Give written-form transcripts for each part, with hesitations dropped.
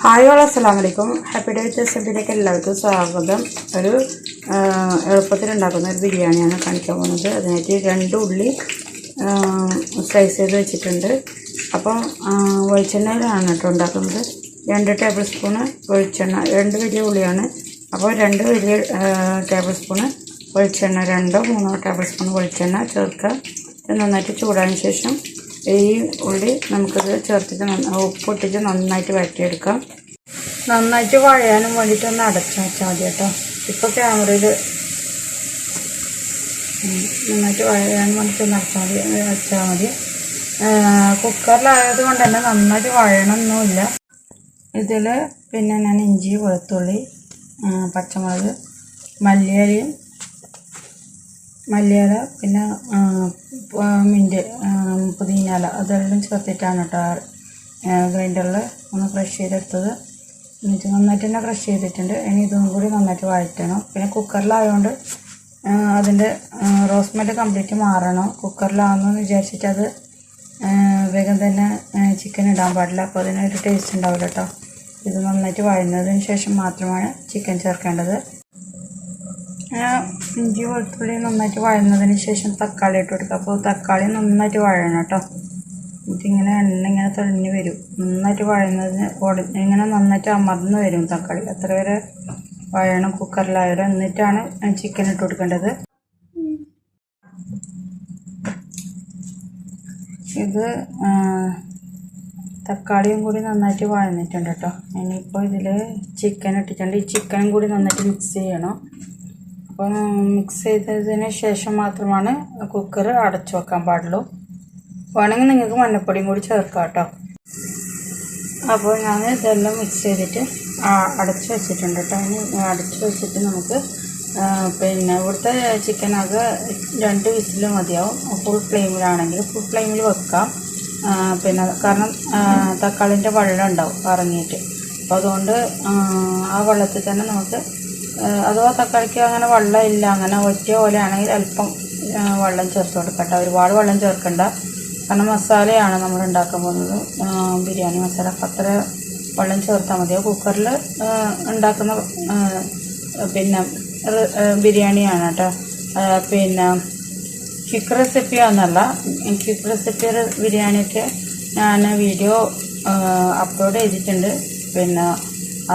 Hi all അസ്സലാമു അലൈക്കും. Happy day with റെസിപ്പിയിലേക്ക് എല്ലാവർക്കും സ്വാഗതം. ഒരു എളുപ്പത്തിലുണ്ടാക്കുന്ന ഒരു ബിരിയാണിയാണ് കാണിക്കാൻ പോകുന്നത്. അതിനായിട്ട് 2 ഉള്ളി സ്ലൈസ് ചെയ്ത് വെച്ചിട്ടുണ്ട്. അപ്പോൾ വെളിച്ചെണ്ണയിലാണ് കേട്ടോ ഉണ്ടാക്കുന്നത്. 2 ടേബിൾ സ്പൂണ് വെളിച്ചെണ്ണ, 2 വലിയ ഉള്ളിയാണ്. അപ്പോൾ 2 വലിയ ടേബിൾ സ്പൂണ് വെളിച്ചെണ്ണ, 2-3 ടേബിൾ സ്പൂൺ വെളിച്ചെണ്ണ ചേർക്കുക. ഇത് നന്നായിട്ട് ചൂടായതിനു ശേഷം ഈ ഉള്ളി നമുക്കത് ചേർത്തിട്ട് ഉപ്പിട്ടിട്ട് നന്നായിട്ട് വഴറ്റിയെടുക്കാം. നന്നായിട്ട് വഴയാനും വേണ്ടിയിട്ട് ഒന്ന് അടച്ചു വെച്ചാൽ മതി കേട്ടോ. ഇപ്പോൾ ക്യാമറയിൽ നന്നായിട്ട് വഴയാൻ വേണ്ടിയിട്ട് ഒന്ന് വെച്ചാൽ മതി. കുക്കറിലായത് കൊണ്ട് തന്നെ നന്നായിട്ട് വഴയണമൊന്നുമില്ല. ഇതിൽ പിന്നെ ഞാൻ ഇഞ്ചി, വെളുത്തുള്ളി, പച്ചമുളക്, മല്ലിയില, പിന്നെ മിൻറ്റ്, പുതിനയില അതെല്ലാം ചേർത്തിട്ടാണ് കേട്ടോ ഗ്രൈൻഡറിൽ ഒന്ന് ക്രഷ് ചെയ്തെടുത്തത്. എന്നിട്ട് നന്നായിട്ട് തന്നെ ക്രഷ് ചെയ്തിട്ടുണ്ട്. ഇനി ഇതും കൂടി നന്നായിട്ട് വഴറ്റണം. പിന്നെ കുക്കറിലായതുകൊണ്ട് അതിൻ്റെ റോസ്മെൽ കംപ്ലീറ്റ് മാറണം. കുക്കറിലാണെന്ന് വിചാരിച്ചിട്ട് അത് വേഗം തന്നെ ചിക്കൻ ഇടാൻ പാടില്ല. അപ്പോൾ അതിനൊരു ടേസ്റ്റ് ഉണ്ടാവില്ല കേട്ടോ. ഇത് നന്നായിട്ട് വഴന്നതിന് ശേഷം മാത്രമാണ് ചിക്കൻ ചേർക്കേണ്ടത്. ഇഞ്ചി വെളുത്തുള്ളി നന്നായിട്ട് വഴന്നതിന് ശേഷം തക്കാളി ഇട്ട് കൊടുക്കുക. അപ്പോൾ തക്കാളി നന്നായിട്ട് വഴണം കേട്ടോ. എന്നിട്ടിങ്ങനെ ഇങ്ങനെ തെളിഞ്ഞ് വരും. നന്നായിട്ട് വഴന്നതിന് ഇങ്ങനെ നന്നായിട്ട് അമർന്ന് വരും തക്കാളി. അത്ര വരെ വഴണം കുക്കറിലായാലും. എന്നിട്ടാണ് ചിക്കൻ ഇട്ട് കൊടുക്കേണ്ടത്. ഇത് തക്കാളിയും കൂടി നന്നായിട്ട് വഴന്നിട്ടുണ്ട് കേട്ടോ. ഇനിയിപ്പോൾ ഇതിൽ ചിക്കൻ ഇട്ടിട്ടുണ്ട്. ഈ ചിക്കനും കൂടി നന്നായിട്ട് മിക്സ് ചെയ്യണം. അപ്പം മിക്സ് ചെയ്തതിന് ശേഷം മാത്രമാണ് കുക്കർ അടച്ചു വെക്കാൻ പാടുള്ളൂ. വേണമെങ്കിൽ നിങ്ങൾക്ക് മഞ്ഞൾപ്പൊടിയും കൂടി ചേർക്കാം കേട്ടോ. അപ്പോൾ ഞാൻ ഇതെല്ലാം മിക്സ് ചെയ്തിട്ട് അടച്ചു വെച്ചിട്ടുണ്ട് കേട്ടോ. ഇനി അടച്ചു വെച്ചിട്ട് നമുക്ക് പിന്നെ ഇവിടുത്തെ ചിക്കനൊക്കെ 2 വിസിൽ മതിയാവും. ഫുൾ ഫ്ലെയിമിലാണെങ്കിൽ ഫുൾ ഫ്ലെയിമിൽ വെക്കാം. പിന്നെ കാരണം തക്കാളിൻ്റെ വെള്ളം ഉണ്ടാവും ഇറങ്ങിയിട്ട്. അപ്പോൾ അതുകൊണ്ട് ആ വെള്ളത്തിൽ തന്നെ നമുക്ക്, അഥവാ തക്കാളിക്ക് അങ്ങനെ വെള്ളം ഇല്ല, അങ്ങനെ ഒറ്റ പോലെ ആണെങ്കിൽ അല്പം വെള്ളം ചേർത്ത് കൊടുക്കട്ടെ. ഒരുപാട് വെള്ളം ചേർക്കണ്ട. കാരണം മസാലയാണ് നമ്മൾ ഉണ്ടാക്കാൻ പോകുന്നത്, ബിരിയാണി മസാല. അപ്പം അത്ര വെള്ളം ചേർത്താൽ മതിയോ. കുക്കറിൽ ഉണ്ടാക്കുന്ന പിന്നെ ബിരിയാണിയാണ് കേട്ടോ. പിന്നെ ക്വിക്ക് റെസിപ്പി ഒന്നല്ല. ക്വിക്ക് റെസിപ്പി ബിരിയാണിയൊക്കെ ഞാൻ വീഡിയോ അപ്ലോഡ് ചെയ്തിട്ടുണ്ട്. പിന്നെ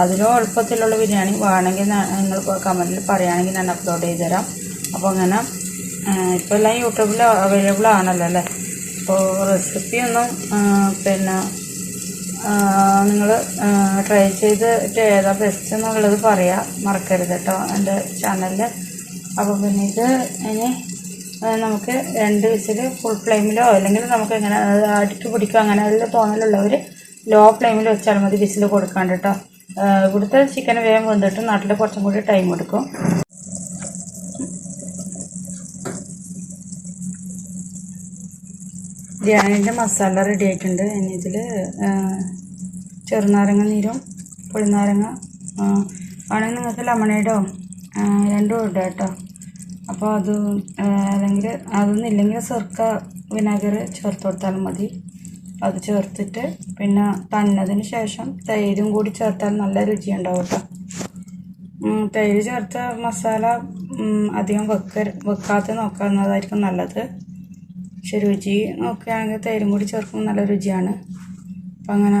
അതിലും എളുപ്പത്തിലുള്ള ബിരിയാണി വേണമെങ്കിൽ നിങ്ങൾ കമൻറ്റിൽ പറയുകയാണെങ്കിൽ ഞാൻ അപ്ലോഡ് ചെയ്ത് തരാം. അപ്പോൾ അങ്ങനെ ഇപ്പോൾ എല്ലാം യൂട്യൂബിൽ അവൈലബിൾ ആണല്ലോ അല്ലേ. അപ്പോൾ റെസിപ്പിയൊന്നും പിന്നെ നിങ്ങൾ ട്രൈ ചെയ്തിട്ട് ഏതാ ബെസ്റ്റ് എന്നുള്ളത് പറയാം മറക്കരുത് കേട്ടോ എൻ്റെ ചാനലിൽ. അപ്പോൾ പിന്നെ ഇത് ഇനി നമുക്ക് 2 വിസിൽ ഫുൾ ഫ്ലെയിമിലോ അല്ലെങ്കിൽ നമുക്ക് ഇങ്ങനെ അടുക്കി പിടിക്കുക അങ്ങനെ അതിൽ തോന്നലുള്ളവർ ലോ ഫ്ലെയിമിൽ വെച്ചാൽ മതി വിസിൽ കൊടുക്കാണ്ട് കേട്ടോ. ഇവിടുത്തെ ചിക്കൻ വേഗം വന്നിട്ട് നാട്ടിൽ കുറച്ചും കൂടി ടൈം എടുക്കും. ബിരിയാണീൻ്റെ മസാല റെഡി ആയിട്ടുണ്ട്. ഇനി ഇതിൽ ചെറുനാരങ്ങ നീരും പുളിനാരങ്ങ ആണെങ്കിൽ നിങ്ങൾക്ക് ലെമണേഡോ 2 ഇടാം കേട്ടോ. അപ്പോൾ അത് അല്ലെങ്കിൽ അതൊന്നും ഇല്ലെങ്കിൽ സിർക്ക വിനാഗിരി ചേർത്ത് കൊടുത്താലും മതി. അത് ചേർത്തിട്ട് പിന്നെ തന്നതിന് ശേഷം തൈരും കൂടി ചേർത്താൽ നല്ല രുചി ഉണ്ടാവും കേട്ടോ. തൈര് ചേർത്ത മസാല അധികം വെക്കാതെ നോക്കുന്നതായിരിക്കും നല്ലത്. പക്ഷെ രുചി നോക്കുകയാണെങ്കിൽ തൈരും കൂടി ചേർക്കുമ്പോൾ നല്ല രുചിയാണ്. അപ്പം അങ്ങനെ